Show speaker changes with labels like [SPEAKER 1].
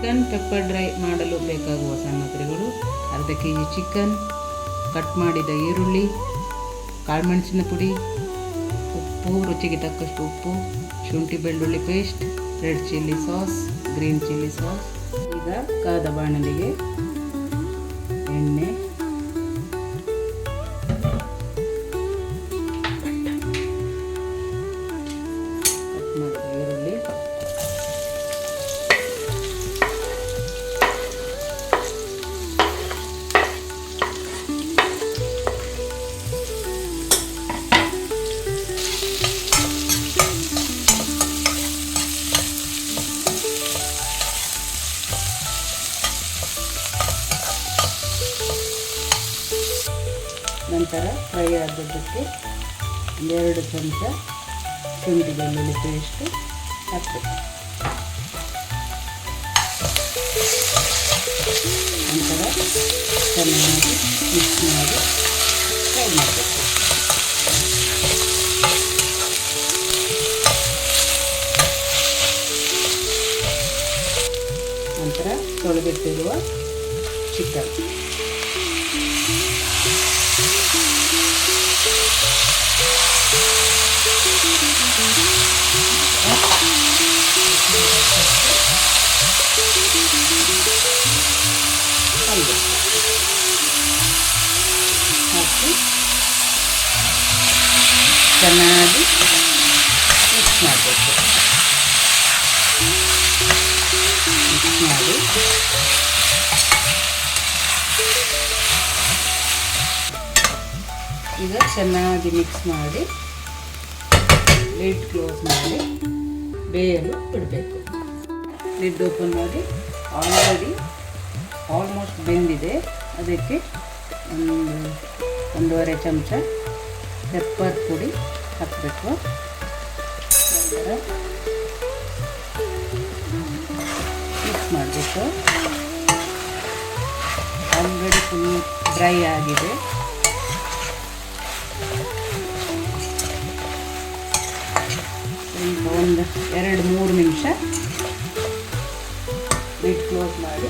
[SPEAKER 1] Chicken pepper dry ಮಾಡಲು ಬೇಕಾಗುವ ಸಾಮಗ್ರಿಗಳು: ಅರ್ಧ kg ಚಿಕನ್, ಕಟ್ ಮಾಡಿದ ಈರುಳ್ಳಿ, ಕಾಳುಮೆಣಸಿನ ಪುಡಿ, ಉಪ್ಪು, ರುಚಿಗೆ ತಕ್ಕಷ್ಟು ಉಪ್ಪು, ಶುಂಠಿ ಬೆಳ್ಳುಳ್ಳಿ paste, red chilli sauce, green chilli sauce. ಈಗ ಕಾದ ಬಾಣಲಿಗೆ ಎಣ್ಣೆ, ಕಟ್ ಮಾಡಿದ ಈರುಳ್ಳಿ, ನಂತರ ಫ್ರೈ ಆದದ್ದಕ್ಕೆ 2 ಚಮಚ ಶುಂಠಿ ಬೆಳ್ಳುಳ್ಳಿ ಪೇಸ್ಟು ಹಾಕಬೇಕು. ನಂತರ ಚೆನ್ನಾಗಿ ಮಿಕ್ಸ್ ಮಾಡಿ ಫ್ರೈ ಮಾಡಬೇಕು. ನಂತರ ತೊಳೆದಿಟ್ಟಿರುವ ಚಿಕನ್ ಹಾಕಿ ಚೆನ್ನಾಗಿ ಮಿಕ್ಸ್ ಮಾಡಬೇಕು. ಮಿಕ್ಸ್ ಮಾಡಿ ಈಗ ಚೆನ್ನಾಗಿ ಮಿಕ್ಸ್ ಮಾಡಿ ಲಿಡ್ ಕ್ಲೋಸ್ ಮಾಡಿ ಬೇಯಲು ಬಿಡಬೇಕು. ಲಿಡ್ ಓಪನ್ ಮಾಡಿ ಆಲ್ರೆಡಿ ಆಲ್ಮೋಸ್ಟ್ ಬೆಂದಿದೆ. ಅದಕ್ಕೆ 1.5 ಚಮಚ ಪೆಪ್ಪರ್ ಪುಡಿ ಹಾಕಬೇಕು. ನಂತರ ಮಿಕ್ಸ್ ಮಾಡಬೇಕು. ಆಲ್ರೆಡಿ ಫುಲ್ ಡ್ರೈ ಆಗಿದೆ. ಒಂದು 2-3 ನಿಮಿಷ ಲಿಡ್ ಕ್ಲೋಸ್ ಮಾಡಿ